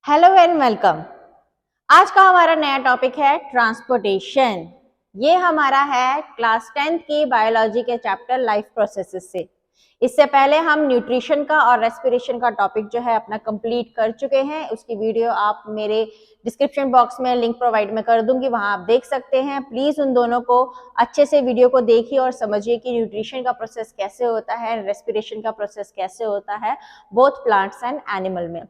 Hello and welcome. आज का हमारा नया टॉपिक है ट्रांसपोर्टेशन। ये हमारा है क्लास 10th की बायोलॉजी के चैप्टर लाइफ प्रोसेसेस से। इससे पहले हम न्यूट्रिशन का और रेस्पिरेशन का टॉपिक जो है अपना कंप्लीट कर चुके हैं। उसकी वीडियो आप मेरे डिस्क्रिप्शन बॉक्स में लिंक प्रोवाइड में कर दूंगी, वहां आप देख सकते हैं। प्लीज उन दोनों को अच्छे से वीडियो को देखिए और समझिए कि न्यूट्रिशन का प्रोसेस कैसे होता है, रेस्पिरेशन का प्रोसेस कैसे होता है, बोथ प्लांट्स एंड एनिमल में।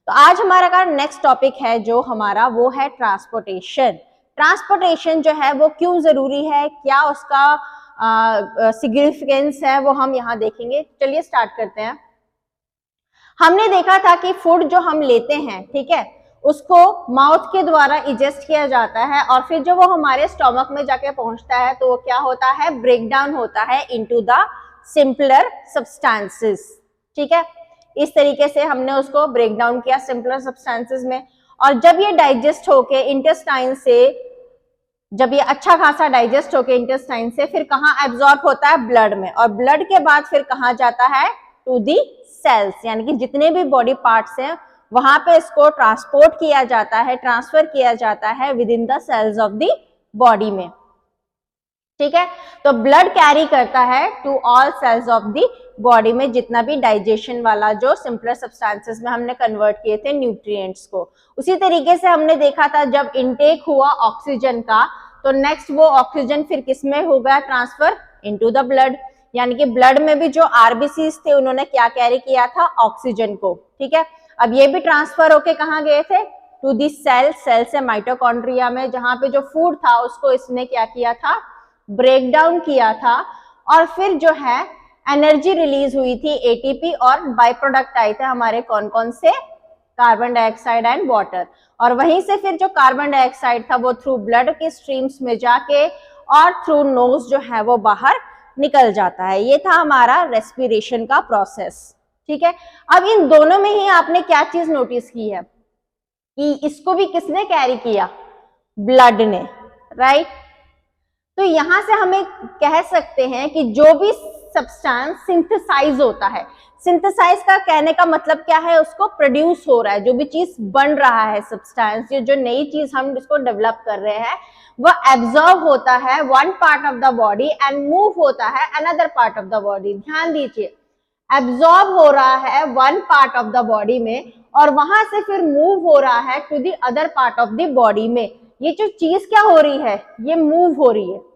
तो आज हमारा का नेक्स्ट टॉपिक है जो हमारा वो है ट्रांसपोर्टेशन। ट्रांसपोर्टेशन जो है वो क्यों जरूरी है, क्या उसका सिग्निफिकेंस है, वो हम यहाँ देखेंगे। चलिए स्टार्ट करते हैं। हमने देखा था कि फूड जो हम लेते हैं, ठीक है, उसको माउथ के द्वारा इजेस्ट किया जाता है और फिर जो वो हमारे स्टोमक में जाके पहुंचता है तो वो क्या होता है, ब्रेक डाउन होता है इनटू द सिंपलर सब्सटेंसेस। ठीक है, इस तरीके से हमने उसको ब्रेक डाउन किया सिंपलर सब्सटेंसेस में। और जब ये डाइजेस्ट होके इंटेस्टाइन से, जब ये अच्छा खासा डाइजेस्ट होके इंटेस्टाइन से फिर कहाँ एब्जॉर्ब होता है, ब्लड में। और ब्लड के बाद फिर कहाँ जाता है, टू दी सेल्स, यानी कि जितने भी बॉडी पार्ट्स हैं वहां पे इसको ट्रांसपोर्ट किया जाता है, ट्रांसफर किया जाता है within the cells of the body में। ठीक है, तो ब्लड कैरी करता है to all cells of the body में, जितना भी डाइजेशन वाला जो सिंपलर सब्सटेंसेस में हमने कन्वर्ट किए थे न्यूट्रिएंट्स को। उसी तरीके से हमने देखा था जब इनटेक हुआ ऑक्सीजन का, तो नेक्स्ट वो ऑक्सीजन फिर किस में हो गया ट्रांसफर, इनटू द ब्लड। यानी कि ब्लड में भी जो आरबीसीज थे उन्होंने क्या कैरी किया था, ऑक्सीजन को। ठीक है, अब ये भी ट्रांसफर होके कहाँ गए थे, टू दी सेल, सेल से माइटोकॉन्ड्रिया में, जहां पे जो फूड था उसको इसने क्या किया था, ब्रेक डाउन किया था। और फिर जो है एनर्जी रिलीज हुई थी, एटीपी, और बाय प्रोडक्ट आए थे हमारे कौन कौन से, कार्बन डाइऑक्साइड एंड वाटर। और वहीं से फिर जो कार्बन डाइऑक्साइड था वो थ्रू ब्लड के स्ट्रीम्स में जाके और थ्रू नोज जो है वो बाहर निकल जाता है। ये था हमारा रेस्पिरेशन का प्रोसेस। ठीक है, अब इन दोनों में ही आपने क्या चीज नोटिस की है कि इसको भी किसने कैरी किया, ब्लड ने, राइट। तो यहां से हमें कह सकते हैं कि जो भी सब्सटेंस सिंथेसाइज होता है, सिंथेसाइज का कहने का मतलब क्या है, उसको प्रोड्यूस हो रहा है, जो भी चीज बन रहा है सब्सटेंस, ये जो नई चीज हम इसको डेवलप कर रहे हैं, वो एब्जॉर्ब होता है one part of the body and move होता है another part of the body. ध्यान दीजिए, एब्जॉर्ब हो रहा है one part of the body में और वहां से फिर मूव हो रहा है to the other part of the body में। ये जो चीज क्या हो रही है, ये मूव हो रही है।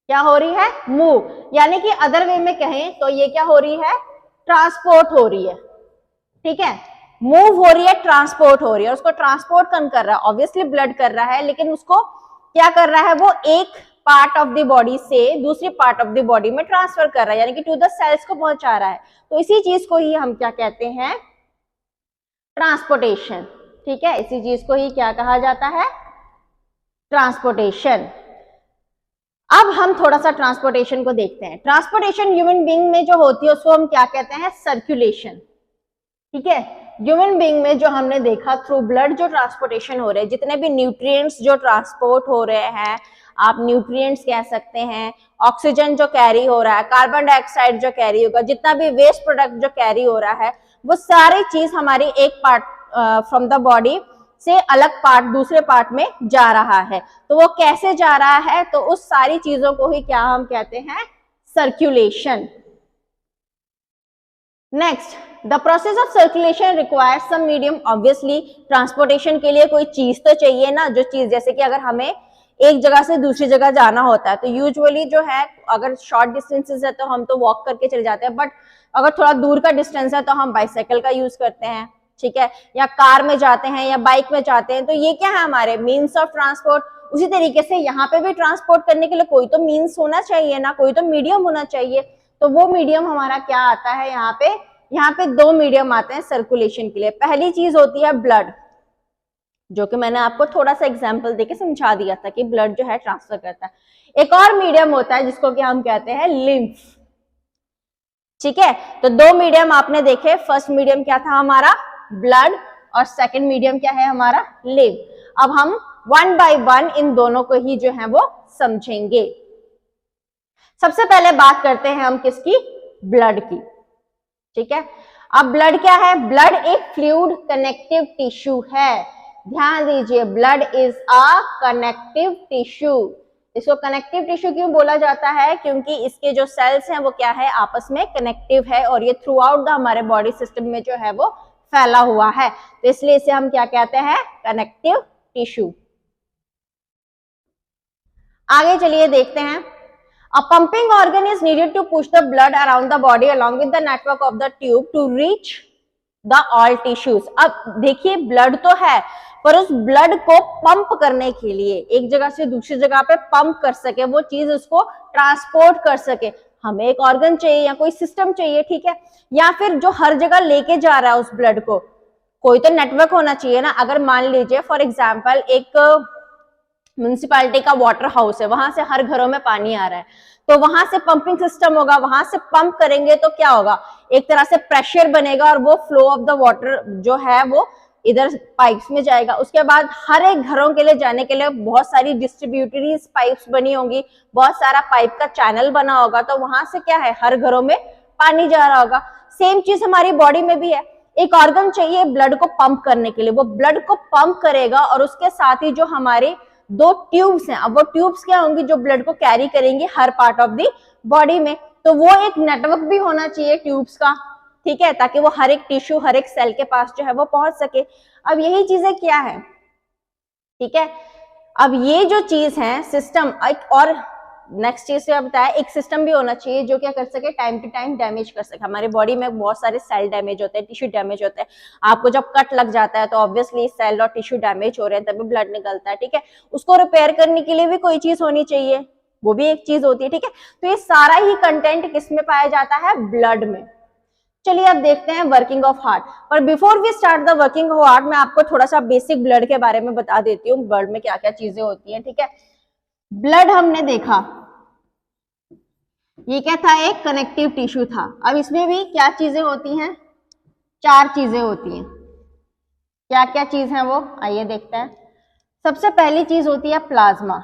क्या हो रही है, मूव। यानी कि अदर वे में कहें तो ये क्या हो रही है, ट्रांसपोर्ट हो रही है। ठीक है, मूव हो रही है, ट्रांसपोर्ट हो रही है। उसको ट्रांसपोर्ट कौन कर रहा है, ऑब्वियसली ब्लड कर रहा है, लेकिन उसको क्या कर रहा है, वो एक पार्ट ऑफ द बॉडी से दूसरी पार्ट ऑफ द बॉडी में ट्रांसफर कर रहा है, यानी कि टू द सेल्स को पहुंचा रहा है। तो इसी चीज को ही हम क्या कहते हैं, ट्रांसपोर्टेशन। ठीक है, इसी चीज को ही क्या कहा जाता है, ट्रांसपोर्टेशन। अब हम थोड़ा सा ट्रांसपोर्टेशन को देखते हैं। ट्रांसपोर्टेशन ह्यूमन बीइंग में जो होती है उसको हम क्या कहते हैं, सर्कुलेशन। ठीक है, ह्यूमन बीइंग में जो हमने देखा थ्रू ब्लड जो ट्रांसपोर्टेशन हो रहे हैं, जितने भी न्यूट्रिएंट्स जो ट्रांसपोर्ट हो रहे हैं, आप न्यूट्रिएंट्स कह सकते हैं, ऑक्सीजन जो कैरी हो रहा है, कार्बन डाइऑक्साइड जो कैरी होगा, जितना भी वेस्ट प्रोडक्ट जो कैरी हो रहा है, वो सारी चीज हमारी एक पार्ट फ्रॉम द बॉडी से अलग पार्ट दूसरे पार्ट में जा रहा है। तो वो कैसे जा रहा है, तो उस सारी चीजों को ही क्या हम कहते हैं, circulation. Next, the process of circulation requires some medium. Obviously transportation के लिए कोई चीज तो चाहिए ना, जो चीज, जैसे कि अगर हमें एक जगह से दूसरी जगह जाना होता है तो यूजुअली जो है, अगर शॉर्ट डिस्टेंसेस है तो हम तो वॉक करके चले जाते हैं, बट अगर थोड़ा दूर का डिस्टेंस है तो हम बाइसाइकिल का यूज करते हैं। ठीक है, या कार में जाते हैं या बाइक में जाते हैं, तो ये क्या है, हमारे मीन्स ऑफ ट्रांसपोर्ट। उसी तरीके से यहाँ पे भी ट्रांसपोर्ट करने के लिए कोई तो मीन्स होना चाहिए ना, कोई तो मीडियम होना चाहिए। तो वो मीडियम हमारा क्या आता है, यहाँ पे दो मीडियम आते हैं सर्कुलेशन के लिए। पहली चीज होती है ब्लड, जो कि मैंने आपको थोड़ा सा एग्जाम्पल देके समझा दिया था कि ब्लड जो है ट्रांसफर करता है। एक और मीडियम होता है जिसको कि हम कहते हैं लिम्फ। ठीक है, तो दो मीडियम आपने देखे। फर्स्ट मीडियम क्या था हमारा, ब्लड, और सेकंड मीडियम क्या है हमारा, लिम्फ। अब हम वन बाय वन इन दोनों को ही जो है वो समझेंगे। सबसे पहले बात करते हैं हम किसकी, ब्लड की। ठीक है, अब ब्लड क्या है? ब्लड एक फ्लूइड कनेक्टिव टिश्यू है। ध्यान दीजिए, blood is a connective tissue. इसको कनेक्टिव टिश्यू क्यों बोला जाता है? क्योंकि इसके जो सेल्स हैं वो क्या है? आपस में कनेक्टिव है और ये थ्रू आउट द हमारे बॉडी सिस्टम में जो है वो फैला हुआ है, तो इसलिए इसे हम क्या कहते हैं? Connective tissue. आगे चलिए देखते हैं। A pumping organ is needed to push the blood around the body along with the network of the tube to reach the all tissues। अब देखिए, ब्लड तो है पर उस ब्लड को पंप करने के लिए, एक जगह से दूसरी जगह पे पंप कर सके, वो चीज उसको ट्रांसपोर्ट कर सके, हमें एक ऑर्गन चाहिए या कोई सिस्टम चाहिए, ठीक है? या फिर जो हर जगह लेके जा रहा है उस ब्लड को, कोई तो नेटवर्क होना चाहिए ना। अगर मान लीजिए फॉर एग्जाम्पल एक म्युनिसिपैलिटी का वाटर हाउस है, वहां से हर घरों में पानी आ रहा है, तो वहां से पंपिंग सिस्टम होगा, वहां से पंप करेंगे तो क्या होगा? एक तरह से प्रेशर बनेगा और वो फ्लो ऑफ द वाटर जो है वो इधर पाइप्स में जाएगा। उसके बाद हर एक घरों के लिए जाने के लिए बहुत सारी डिस्ट्रीब्यूटरी पाइप्स बनी होंगी, बहुत सारा पाइप का चैनल बना होगा, तो वहां से क्या है? हर घरों में पानी जा रहा होगा। सेम चीज हमारी बॉडी में भी है, एक ऑर्गन चाहिए ब्लड को पंप करने के लिए, वो ब्लड को पंप करेगा और उसके साथ ही जो हमारे दो ट्यूब्स हैं, अब वो ट्यूब्स क्या होंगी? जो ब्लड को कैरी करेंगी हर पार्ट ऑफ दी बॉडी में, तो वो एक नेटवर्क भी होना चाहिए ट्यूब्स का, ठीक है, ताकि वो हर एक टिश्यू, हर एक सेल के पास जो है वो पहुंच सके। अब यही चीजें क्या है, ठीक है? अब ये जो चीज है सिस्टम, एक और नेक्स्ट चीज से बताया, एक सिस्टम भी होना चाहिए जो क्या कर सके? टाइम टू टाइम डैमेज कर सके। हमारी बॉडी में बहुत सारे सेल डैमेज होते हैं, टिश्यू डैमेज होते हैं। आपको जब कट लग जाता है तो ऑब्वियसली सेल और टिश्यू डैमेज हो रहे हैं, तभी ब्लड निकलता है, ठीक है? उसको रिपेयर करने के लिए भी कोई चीज होनी चाहिए, वो भी एक चीज होती है, ठीक है? तो ये सारा ही कंटेंट किस में पाया जाता है? ब्लड में। चलिए अब देखते हैं वर्किंग ऑफ हार्ट। पर before we start the working of heart, मैं आपको थोड़ा सा बेसिक ब्लड के बारे में बता देती हूँ, ब्लड में क्या क्या चीजें होती हैं, ठीक है? ब्लड हमने देखा, ये क्या था? एक कनेक्टिव टिश्यू था। अब इसमें भी क्या चीजें होती हैं? 4 चीजें होती हैं। क्या क्या चीज है वो? आइए देखते हैं। सबसे पहली चीज होती है प्लाज्मा।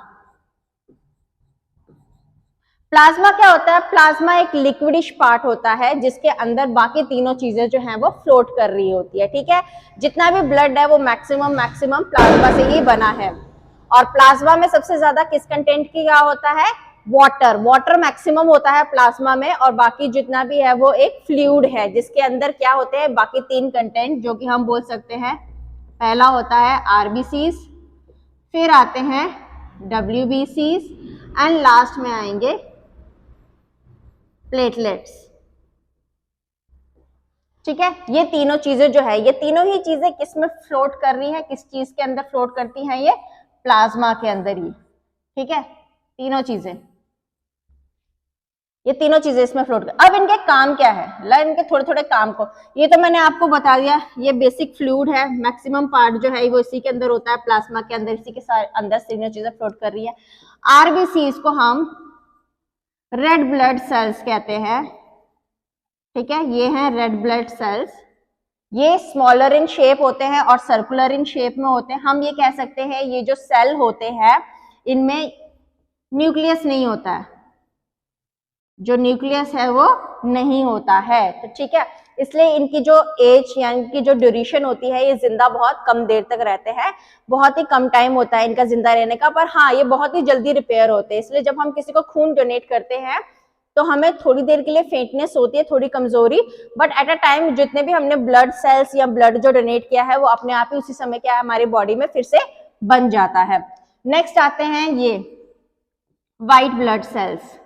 प्लाज्मा क्या होता है? प्लाज्मा एक लिक्विडिश पार्ट होता है जिसके अंदर बाकी तीनों चीजें जो हैं वो फ्लोट कर रही होती है, ठीक है? जितना भी ब्लड है वो मैक्सिमम प्लाज्मा से ही बना है। और प्लाज्मा में सबसे ज्यादा किस कंटेंट की क्या होता है? वाटर मैक्सिमम होता है प्लाज्मा में, और बाकी जितना भी है वो एक फ्लूइड है जिसके अंदर क्या होते हैं? बाकी 3 कंटेंट, जो कि हम बोल सकते हैं, पहला होता है आरबीसीज, फिर आते हैं डब्ल्यूबीसीज एंड लास्ट में आएंगे प्लेटलेट्स, ठीक है? ये तीनों चीजें जो है, ये तीनों ही चीजें किस में फ्लोट कर रही है? किस चीज के अंदर फ्लोट करती हैं? ये प्लाज्मा के अंदर ही, ठीक है? तीनों चीजें, ये तीनों चीजें इसमें फ्लोट कर। अब इनके काम क्या है? इनके थोड़े थोड़े काम को, ये तो मैंने आपको बता दिया। ये बेसिक फ्लूइड है, मैक्सिमम पार्ट जो है वो इसी के अंदर होता है, प्लाज्मा के अंदर, इसी के अंदर तीनों चीजें फ्लोट कर रही है। आरबीसी को हम रेड ब्लड सेल्स कहते हैं, ठीक है? ये हैं रेड ब्लड सेल्स। ये स्मॉलर इन शेप होते हैं और सर्कुलर इन शेप में होते हैं। हम ये कह सकते हैं ये जो सेल होते हैं इनमें न्यूक्लियस नहीं होता है, जो न्यूक्लियस है वो नहीं होता है, तो ठीक है? इसलिए इनकी जो एज यानी कि जो ड्यूरेशन होती है, ये जिंदा बहुत कम देर तक रहते हैं, बहुत ही कम टाइम होता है इनका जिंदा रहने का। पर हाँ, ये बहुत ही जल्दी रिपेयर होते हैं। इसलिए जब हम किसी को खून डोनेट करते हैं तो हमें थोड़ी देर के लिए फेंटनेस होती है, थोड़ी कमजोरी, बट एट अ टाइम जितने भी हमने ब्लड सेल्स या ब्लड जो डोनेट किया है वो अपने आप ही उसी समय क्या है हमारी बॉडी में फिर से बन जाता है। नेक्स्ट आते हैं ये white blood cells.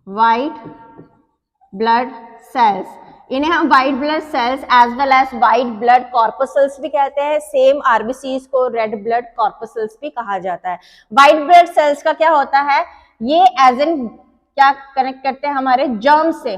White blood cells, इन्हें हम white blood cells as well as white blood corpuscles भी कहते हैं। सेम आरबीसीज को रेड ब्लड कॉर्पसल्स भी कहा जाता है। व्हाइट ब्लड सेल्स का क्या होता है? ये एज इन क्या कनेक्ट करते हैं हमारे जर्म्स से,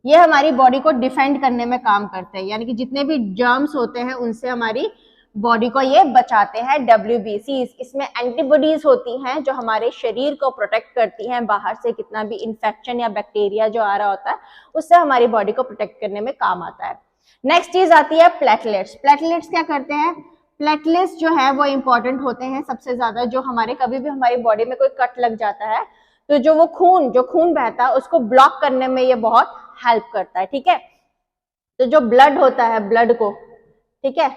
ये हमारी बॉडी को डिफेंड करने में काम करते हैं, यानी कि जितने भी जर्म्स होते हैं उनसे हमारी बॉडी को ये बचाते हैं। WBCs, इसमें एंटीबॉडीज होती हैं जो हमारे शरीर को प्रोटेक्ट करती हैं बाहर से, कितना भी इंफेक्शन या बैक्टीरिया जो आ रहा होता है उससे हमारी बॉडी को प्रोटेक्ट करने में काम आता है। नेक्स्ट चीज आती है प्लेटलेट्स। प्लेटलेट्स क्या करते हैं? प्लेटलेट्स जो है वो इंपॉर्टेंट होते हैं सबसे ज्यादा, जो हमारे कभी भी हमारी बॉडी में कोई कट लग जाता है तो जो खून बहता है उसको ब्लॉक करने में ये बहुत हेल्प करता है, ठीक है? तो जो ब्लड होता है, ब्लड को, ठीक है,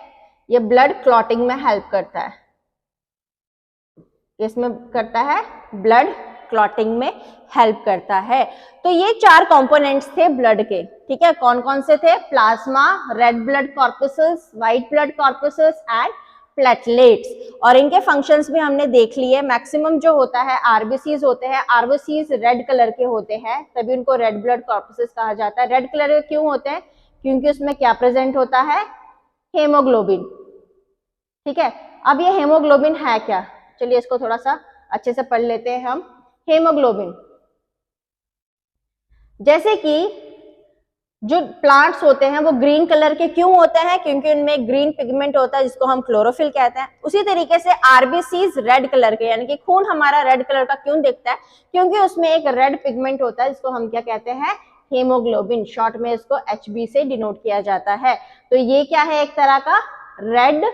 ये ब्लड क्लॉटिंग में हेल्प करता है। इसमें करता है, ब्लड क्लॉटिंग में हेल्प करता है। तो ये 4 कंपोनेंट्स थे ब्लड के, ठीक है। कौन कौन से थे? Plasma, red blood corpses, white blood corpses and platelets. और इनके फंक्शंस भी हमने देख लिए। मैक्सिमम जो होता है आरबीसीज होते हैं, आरबीसीज रेड कलर के होते हैं, तभी उनको रेड ब्लड कॉर्पसेस कहा जाता है। रेड कलर के क्यों होते हैं? क्योंकि उसमें क्या प्रेजेंट होता है? हेमोग्लोबिन, ठीक है। अब ये हेमोग्लोबिन है क्या? चलिए इसको थोड़ा सा अच्छे से पढ़ लेते हैं हम। हेमोग्लोबिन, जैसे कि जो प्लांट्स होते हैं वो ग्रीन कलर के क्यों होते हैं? क्योंकि उनमें ग्रीन पिगमेंट होता है जिसको हम क्लोरोफिल कहते हैं। उसी तरीके से आरबीसीज रेड कलर के, यानी कि खून हमारा रेड कलर का क्यों दिखता है? क्योंकि उसमें एक रेड पिगमेंट होता है जिसको हम क्या कहते हैं? हेमोग्लोबिन। शॉर्ट में इसको HB से डिनोट किया जाता है। तो ये क्या है? एक तरह का रेड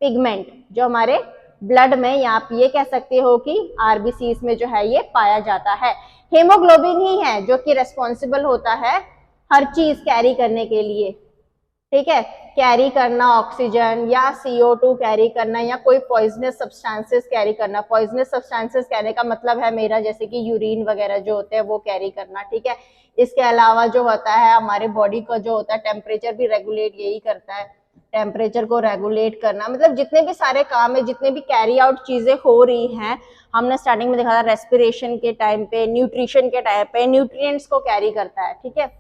पिगमेंट जो हमारे ब्लड में, या आप ये कह सकते हो कि आरबीसीज में जो है ये पाया जाता है। हेमोग्लोबिन ही है जो कि रेस्पॉन्सिबल होता है हर चीज कैरी करने के लिए, ठीक है। कैरी करना ऑक्सीजन या CO2 कैरी करना, या कोई पॉइजनस सब्सटेंसेस कैरी करना। पॉइजनस सब्सटेंसेस कहने का मतलब है मेरा जैसे कि यूरिन वगैरह जो होते हैं वो कैरी करना, ठीक है। इसके अलावा जो होता है हमारे बॉडी का जो होता है टेम्परेचर भी रेगुलेट यही करता है, टेम्परेचर को रेगुलेट करना। मतलब जितने भी सारे काम है, जितने भी कैरी आउट चीजें हो रही हैं, हमने स्टार्टिंग में देखा था रेस्पिरेशन के टाइम पे, न्यूट्रिशन के टाइम पे, न्यूट्रिएंट्स को कैरी करता है, ठीक है।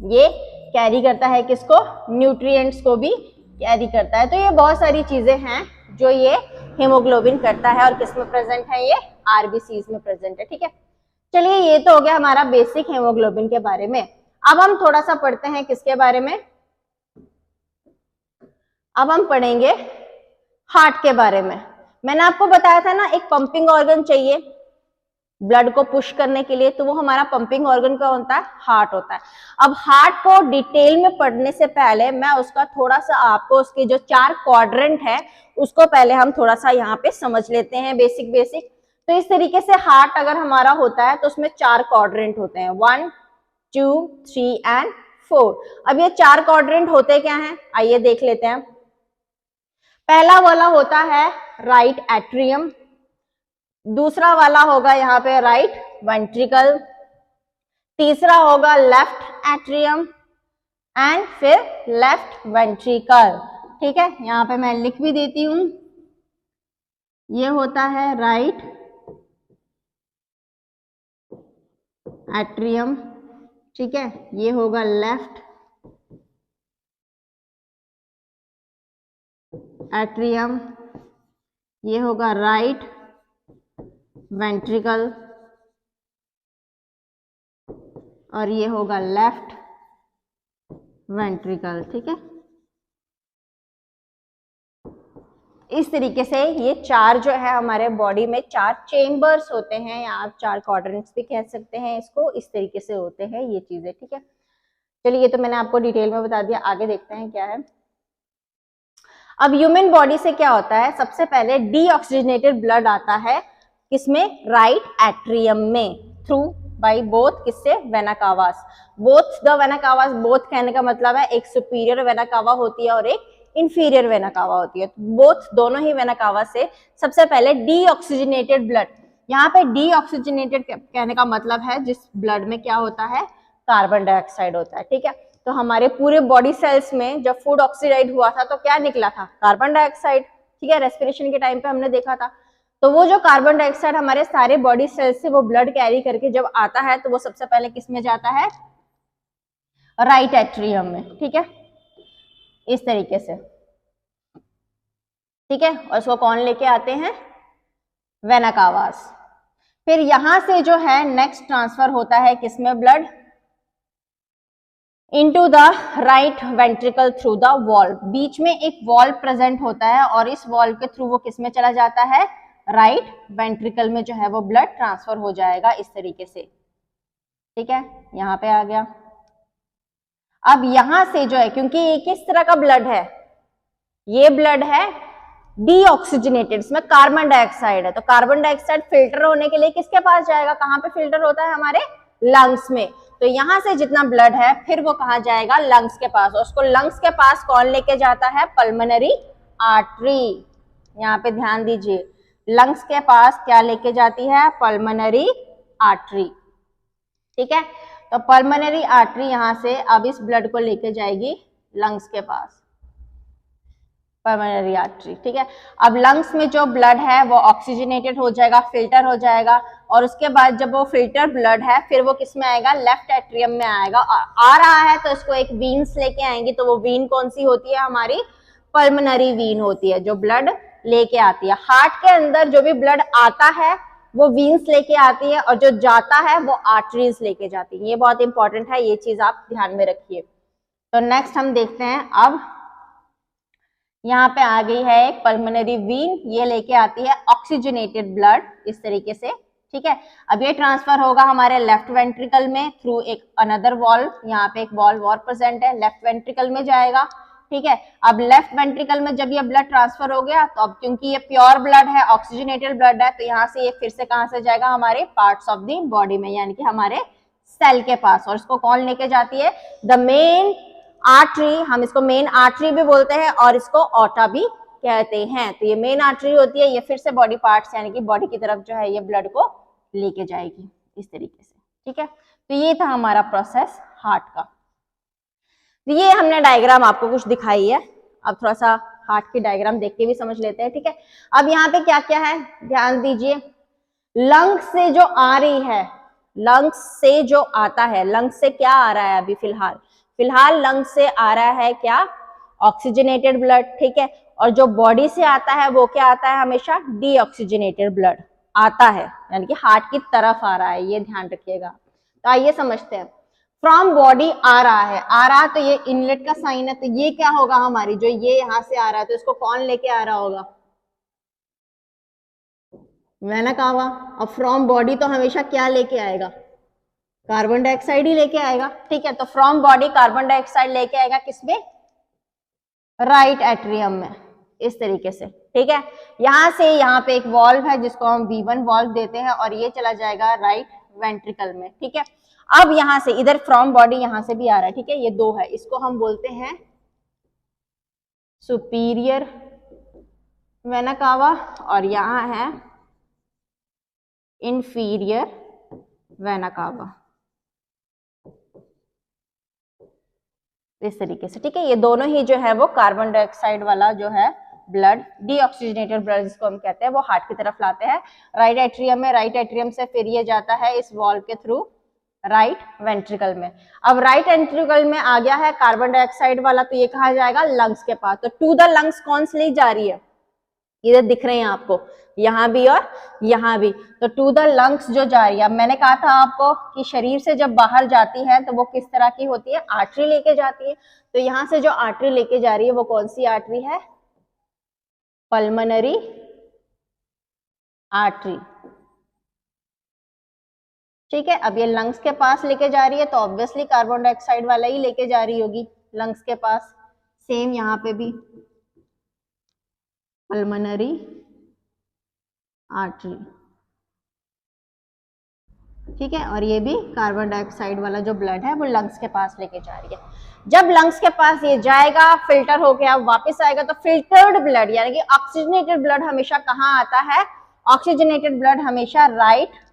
ये कैरी करता है किसको? न्यूट्रिएंट्स को भी कैरी करता है। तो ये बहुत सारी चीजें हैं जो ये हेमोग्लोबिन करता है। और किसमें प्रेजेंट है? ये आरबीसीज में प्रेजेंट है, ठीक है। चलिए ये तो हो गया हमारा बेसिक हेमोग्लोबिन के बारे में। अब हम थोड़ा सा पढ़ते हैं किसके बारे में? अब हम पढ़ेंगे हार्ट के बारे में। मैंने आपको बताया था ना, एक पंपिंग ऑर्गन चाहिए ब्लड को पुश करने के लिए, तो वो हमारा पंपिंग ऑर्गन का होता है, हार्ट होता है। अब हार्ट को डिटेल में पढ़ने से पहले मैं उसका थोड़ा सा आपको उसके जो 4 क्वाड्रेंट है उसको पहले हम थोड़ा सा यहाँ पे समझ लेते हैं, बेसिक। तो इस तरीके से हार्ट अगर हमारा होता है तो उसमें 4 क्वाड्रेंट होते हैं, 1, 2, 3 एंड 4। अब ये 4 क्वाड्रेंट होते क्या हैं? आइए देख लेते हैं। पहला वाला होता है राइट एट्रियम, दूसरा वाला होगा यहाँ पे राइट वेंट्रिकल, तीसरा होगा लेफ्ट एट्रियम एंड फिर लेफ्ट वेंट्रिकल, ठीक है। यहाँ पे मैं लिख भी देती हूं, ये होता है राइट एट्रियम, ठीक है। ये होगा लेफ्ट एट्रियम, ये होगा राइट वेंट्रिकल और ये होगा लेफ्ट वेंट्रिकल, ठीक है। इस तरीके से ये 4 जो है हमारे बॉडी में 4 चेम्बर्स होते हैं, या आप 4 क्वाड्रेंट्स भी कह सकते हैं इसको। इस तरीके से होते हैं ये चीजें, ठीक है। चलिए ये तो मैंने आपको डिटेल में बता दिया, आगे देखते हैं क्या है। अब ह्यूमन बॉडी से क्या होता है? सबसे पहले डीऑक्सीजनेटेड ब्लड आता है किसमें? राइट एट्रियम में, थ्रू बाय बोथ, किससे? Vena cavas. Both the vena cavas, both कहने का मतलब है एक सुपीरियर वेना कावा होती है और एक इंफीरियर वेना कावा होती है। बोथ, दोनों ही वेना कावा से सबसे पहले डीऑक्सीजनेटेड ब्लड। यहाँ पे डीऑक्सीजनेटेड कहने का मतलब है जिस ब्लड में क्या होता है? कार्बन डाइऑक्साइड होता है, ठीक है। तो हमारे पूरे बॉडी सेल्स में जब फूड ऑक्सीडाइज हुआ था तो क्या निकला था? कार्बन डाइऑक्साइड, ठीक है। रेस्पिरेशन के टाइम पे हमने देखा था। तो वो जो कार्बन डाइऑक्साइड हमारे सारे बॉडी सेल्स से वो ब्लड कैरी करके जब आता है तो वो सबसे पहले किस में जाता है? राइट एट्रियम में, ठीक है, इस तरीके से, ठीक है। और उसको कौन लेके आते हैं? वेना कावास। फिर यहां से जो है नेक्स्ट ट्रांसफर होता है किसमें? Blood into the right ventricle through the valve. बीच में एक वॉल्व प्रेजेंट होता है और इस वॉल्व के थ्रू वो किसमें चला जाता है? राइट वेंट्रिकल में जो है वो ब्लड ट्रांसफर हो जाएगा इस तरीके से, ठीक है। यहाँ पे आ गया। अब यहां से जो है, क्योंकि ये किस तरह का ब्लड है? ये ब्लड है डीऑक्सीजनेटेड, इसमें कार्बन डाइऑक्साइड है। तो कार्बन डाइऑक्साइड फिल्टर होने के लिए किसके पास जाएगा? कहाँ पे फिल्टर होता है? हमारे लंग्स में। तो यहाँ से जितना ब्लड है फिर वो कहाँ जाएगा, लंग्स के पास। उसको लंग्स के पास कौन लेके जाता है, पल्मोनरी आर्टरी। यहाँ पे ध्यान दीजिए, लंग्स के पास क्या लेके जाती है, पल्मोनरी आर्टरी। ठीक है, तो पल्मोनरी आर्टरी यहाँ से अब इस ब्लड को लेके जाएगी लंग्स के पास, पल्मोनरी आर्टरी। ठीक है, अब लंग्स में जो ब्लड है वो ऑक्सीजनेटेड हो जाएगा, फिल्टर हो जाएगा, और उसके बाद जब वो फिल्टर ब्लड है फिर वो किस में आएगा, लेफ्ट एट्रियम में आएगा। आ रहा है तो इसको एक वीन्स लेके आएंगी, तो वो वीन कौन सी होती है, हमारी पल्मोनरी वीन होती है, जो ब्लड लेके आती है। हार्ट के अंदर जो भी ब्लड आता है वो वीन्स लेके आती है, और जो जाता है वो आर्टरीज लेके जाती है। ये बहुत इंपॉर्टेंट है, ये चीज आप ध्यान में रखिए। तो नेक्स्ट हम देखते हैं, अब यहाँ पे आ गई है एक पल्मोनरी वीन, ये लेके आती है ऑक्सीजनेटेड ब्लड इस तरीके से। ठीक है, अब ये ट्रांसफर होगा हमारे लेफ्ट वेंट्रिकल में थ्रू एक अनदर वॉल्व, यहाँ पे एक वॉल्व और प्रेजेंट है, लेफ्ट वेंट्रिकल में जाएगा। ठीक है, अब लेफ्ट वेंट्रिकल में जब ये ब्लड ट्रांसफर हो गया, तो अब क्योंकि ये प्योर ब्लड है, ऑक्सीजनेटेड ब्लड है, तो यहाँ से ये फिर से कहाँ से जाएगा, हमारे पार्ट्स ऑफ द बॉडी में, यानी कि हमारे सेल के पास। और इसको कौन लेके जाती है, द मेन आर्टरी, हम इसको मेन आर्टरी भी बोलते हैं और इसको ऑटा भी कहते हैं। तो ये मेन आर्टरी होती है, ये फिर से बॉडी पार्ट्स यानी कि बॉडी की तरफ जो है ये ब्लड को लेके जाएगी इस तरीके से। ठीक है, तो ये था हमारा प्रोसेस हार्ट का। तो ये हमने डायग्राम आपको कुछ दिखाई है, अब थोड़ा सा हार्ट की डायग्राम देख के भी समझ लेते हैं। ठीक है, अब यहाँ पे क्या क्या है ध्यान दीजिए, लंग्स से जो आ रही है, लंग्स से जो आता है, लंग्स से क्या आ रहा है अभी फिलहाल लंग्स से आ रहा है क्या, ऑक्सीजनेटेड ब्लड। ठीक है, और जो बॉडी से आता है वो क्या आता है, हमेशा डीऑक्सीजनेटेड ब्लड आता है, यानी कि हार्ट की तरफ आ रहा है, ये ध्यान रखिएगा। तो आइए समझते हैं, फ्रॉम बॉडी आ रहा है, तो ये इनलेट का साइन है, तो ये क्या होगा हमारी, जो ये यहाँ से आ रहा है तो इसको कौन लेके आ रहा होगा, वेना कावा। अब फ्रॉम बॉडी तो हमेशा क्या लेके आएगा, कार्बन डाइऑक्साइड ही लेके आएगा। ठीक है, तो फ्रॉम बॉडी कार्बन डाइऑक्साइड लेके आएगा किसमें, राइट एट्रियम में, इस तरीके से। ठीक है, यहां से यहाँ पे एक वॉल्व है जिसको हम V1 वॉल्व देते हैं, और ये चला जाएगा राइट वेंट्रिकल में। ठीक है, अब यहां से इधर फ्रॉम बॉडी यहां से भी आ रहा है। ठीक है, ये दो है, इसको हम बोलते हैं सुपीरियर वेना कावा, और यहां है इंफीरियर वेना कावा, इस तरीके से। ठीक है, ये दोनों ही जो है वो कार्बन डाइऑक्साइड वाला जो है ब्लड, डीऑक्सीजनेटेड ब्लड जिसको हम कहते हैं, वो हार्ट की तरफ लाते हैं राइट एट्रियम में। राइट एट्रियम से फिर ये जाता है इस वॉल्व के थ्रू राइट वेंट्रिकल में। अब राइट वेंट्रिकल में आ गया है कार्बन डाइऑक्साइड वाला, तो ये कहा जाएगा लंग्स के पास। तो टू द लंग्स कौन सी ली जा रही है, इधर दिख रहे हैं आपको, यहाँ भी और यहाँ भी, तो टू द लंग्स जो जा रही है। मैंने कहा था आपको कि शरीर से जब बाहर जाती है तो वो किस तरह की होती है, आर्टरी लेके जाती है। तो यहाँ से जो आर्टरी लेके जा रही है वो कौन सी आर्टरी है, पल्मोनरी आर्टरी। ठीक है, अब ये लंग्स के पास लेके जा रही है, तो ऑब्वियसली कार्बन डाइऑक्साइड वाला ही लेके जा रही होगी लंग्स के पास। सेम यहाँ पे भी पल्मोनरी आर्टरी। ठीक है, और ये भी कार्बन डाइऑक्साइड वाला जो ब्लड है वो लंग्स के पास लेके जा रही है। जब लंग्स के पास ये जाएगा, फिल्टर होके अब वापस आएगा, तो फिल्टर्ड ब्लड यानी कि ऑक्सीजनेटेड ब्लड हमेशा कहाँ आता है, ऑक्सीजनेटेड ब्लड हमेशा राइट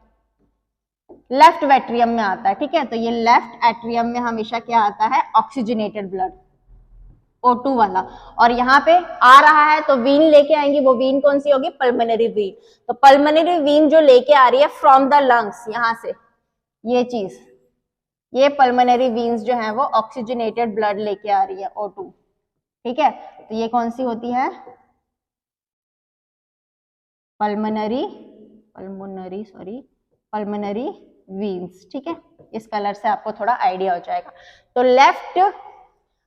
लेफ्ट एट्रियम में आता है। ठीक है, तो ये लेफ्ट एट्रियम में हमेशा क्या आता है, ऑक्सीजनेटेड ब्लड O2 वाला। और यहाँ पे आ रहा है तो वीन लेके आएंगी, वो वीन कौन सी होगी, पल्मोनरी वीन। तो पल्मोनरी वीन जो लेके आ रही है फ्रॉम द लंग्स, यहाँ से ये चीज, ये पल्मोनरी वीन्स जो है वो ऑक्सीजनेटेड ब्लड लेके आ रही है O2। ठीक है, तो ये कौन सी होती है, पल्मोनरी वीन्स। ठीक है, इस कलर से आपको थोड़ा आइडिया हो जाएगा। तो लेफ्ट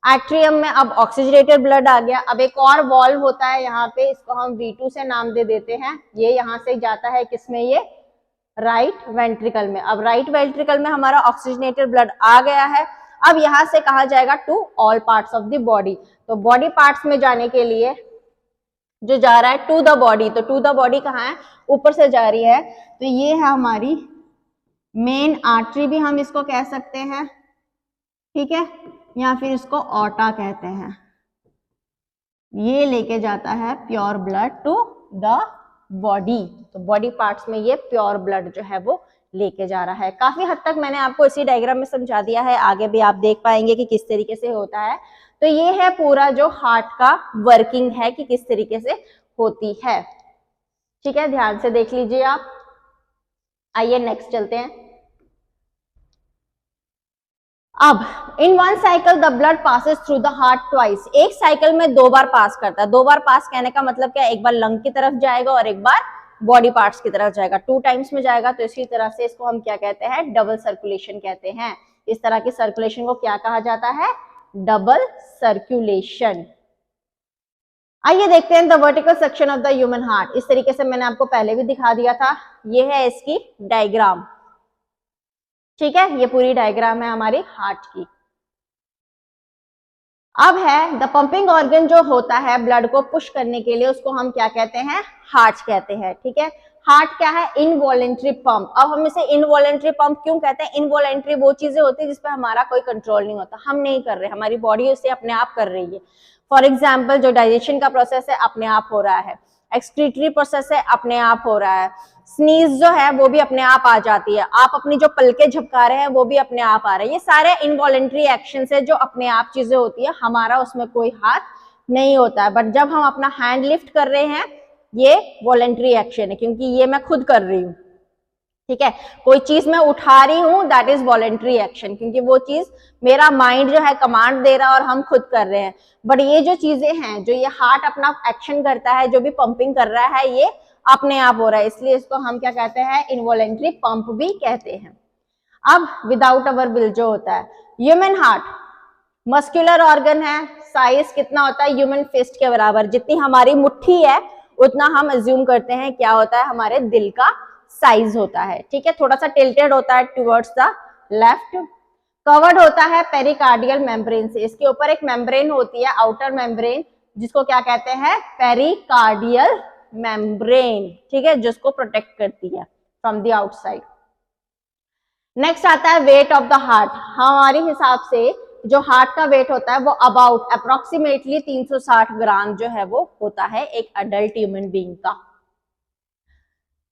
एट्रियम में अब ऑक्सीजनेटेड ब्लड आ गया। अब एक और वॉल्व होता है यहाँ पे, इसको हम V2 से नाम दे देते हैं। ये यहाँ से जाता है किसमें, ये राइट वेंट्रिकल में। अब राइट वेंट्रिकल में हमारा ऑक्सीजनेटेड ब्लड आ गया है। अब यहाँ से कहा जाएगा to all parts of the body. तो बॉडी पार्ट्स में जाने के लिए जो जा रहा है टू द बॉडी, तो टू द बॉडी कहाँ है, ऊपर से जा रही है, तो ये है हमारी मेन आर्टरी भी हम इसको कह सकते हैं, ठीक है, या फिर इसको ऑर्टा कहते हैं। ये लेके जाता है pure blood to the body, तो बॉडी पार्ट्स में ये प्योर ब्लड जो है वो लेके जा रहा है। काफी हद तक मैंने आपको इसी डायग्राम में समझा दिया है, आगे भी आप देख पाएंगे कि किस तरीके से होता है। तो ये है पूरा जो हार्ट का वर्किंग है कि किस तरीके से होती है, ठीक है, ध्यान से देख लीजिए आप। आइए नेक्स्ट चलते हैं। अब in one cycle the blood passes through the heart twice, एक साइकिल में 2 बार पास करता है। 2 बार पास कहने का मतलब क्या, एक बार लंग की तरफ जाएगा और एक बार बॉडी पार्ट्स की तरफ जाएगा, 2 टाइम्स में जाएगा। तो इसी तरह से इसको हम क्या कहते हैं, डबल सर्कुलेशन कहते हैं। इस तरह की सर्कुलेशन को क्या कहा जाता है, डबल सर्कुलेशन। आइए देखते हैं the vertical section of the human heart. इस तरीके से मैंने आपको पहले भी दिखा दिया था, ये है इसकी डायग्राम, ठीक है, ये पूरी डायग्राम है हमारी हार्ट की। अब है द पंपिंग ऑर्गन जो होता है ब्लड को पुश करने के लिए, उसको हम क्या कहते हैं, हार्ट कहते हैं, ठीक है। हार्ट क्या है, इनवॉलेंट्री पंप। अब हम इसे इनवॉलेंट्री पंप क्यों कहते हैं, इनवॉलेंट्री वो चीजें होती है जिसपे हमारा कोई कंट्रोल नहीं होता, हम नहीं कर रहे, हमारी बॉडी उसे अपने आप कर रही है। फॉर एग्जाम्पल जो डाइजेशन का प्रोसेस है अपने आप हो रहा है, एक्सक्रीटरी प्रोसेस है अपने आप हो रहा है, स्नीज जो है वो भी अपने आप आ जाती है, आप अपनी जो पलके झपका रहे हैं वो भी अपने आप आ रहे हैं। ये सारे इनवॉलेंट्री एक्शन है जो अपने आप चीजें होती है, हमारा उसमें कोई हाथ नहीं होता है। बट जब हम अपना हैंड लिफ्ट कर रहे हैं ये वॉलेंट्री एक्शन है, क्योंकि ये मैं खुद कर रही हूँ, ठीक है। कोई चीज मैं उठा रही हूँ, दैट इज वॉलेंट्री एक्शन, क्योंकि वो चीज मेरा माइंड जो है कमांड दे रहा है और हम खुद कर रहे हैं। बट ये जो चीजें हैं, जो ये हार्ट अपना एक्शन करता है, जो भी पंपिंग कर रहा है, ये अपने आप हो रहा है, इसलिए इसको हम क्या कहते हैं, इनवॉलेंट्री पंप भी कहते हैं। अब विदाउट अवर विल जो होता है, ह्यूमन हार्ट मस्कुलर ऑर्गन है, साइज कितना होता है, ह्यूमन फिस्ट के बराबर, जितनी हमारी मुट्ठी है उतना हम अज्यूम करते हैं क्या होता है, हमारे दिल का साइज होता है, ठीक है। थोड़ा सा टिल्टेड होता है टुवर्ड्स द लेफ्ट, कवर्ड होता है पेरिकार्डियल मेम्ब्रेन से, इसके ऊपर एक मेम्ब्रेन होती है, आउटर मेम्ब्रेन, जिसको क्या कहते हैं, पेरिकार्डियल मेम्ब्रेन, ठीक है, जिसको प्रोटेक्ट करती है फ्रॉम द आउटसाइड। नेक्स्ट आता है वेट ऑफ द हार्ट। हमारे हिसाब से जो हार्ट का वेट होता है वो अबाउट अप्रोक्सीमेटली 360 ग्राम जो है वो होता है एक अडल्ट ह्यूमन बीइंग का।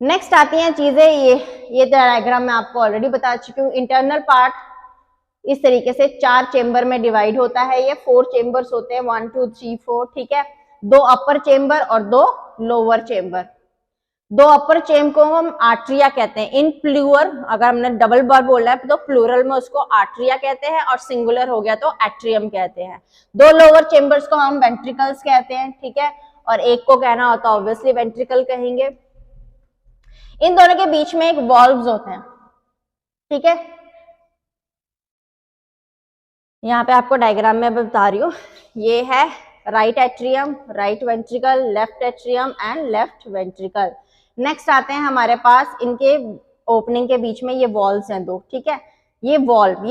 नेक्स्ट आती हैं चीजें, ये डायग्राम मैं आपको ऑलरेडी बता चुकी हूँ। इंटरनल पार्ट इस तरीके से 4 चेंबर में डिवाइड होता है, ये 4 चेंबर्स होते हैं, 1 2 3 4, ठीक है। 2 अपर चेंबर और 2 लोअर चेंबर। 2 अपर चेंबर को हम आर्ट्रिया कहते हैं, इन प्लूरल, अगर हमने डबल बार बोला है तो प्लूरल में उसको आर्ट्रिया कहते हैं, और सिंगुलर हो गया तो एट्रियम कहते हैं। 2 लोअर चेंबर्स को हम वेंट्रिकल्स कहते हैं, ठीक है, और एक को कहना होता है ऑब्वियसली वेंट्रिकल कहेंगे। इन दोनों के बीच में एक वॉल्व्स होते हैं, ठीक है। यहाँ पे आपको डायग्राम में बता रही हूँ, ये है right atrium, right ventricle, left atrium and left ventricle. Next आते हैं हमारे पास, इनके ओपनिंग के बीच में ये वॉल्व्स हैं 2, ठीक है। ये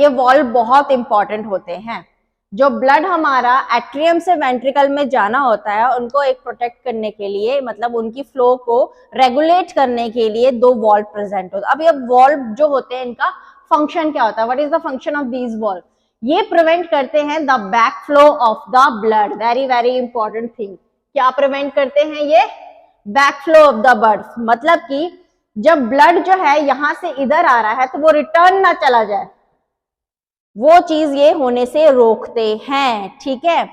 वॉल्व बहुत इंपॉर्टेंट होते हैं। जो ब्लड हमारा एट्रियम से वेंट्रिकल में जाना होता है, उनको एक प्रोटेक्ट करने के लिए, मतलब उनकी फ्लो को रेगुलेट करने के लिए 2 वॉल्व प्रेजेंट होता है। अब ये वॉल्व जो होते हैं, इनका फंक्शन क्या होता है, what is the function of these valve, ये प्रिवेंट करते हैं the back flow of the blood, very very important thing. क्या प्रिवेंट करते हैं ये, back flow of the blood, मतलब कि जब ब्लड जो है यहां से इधर आ रहा है तो वो रिटर्न ना चला जाए, वो चीज ये होने से रोकते हैं, ठीक है।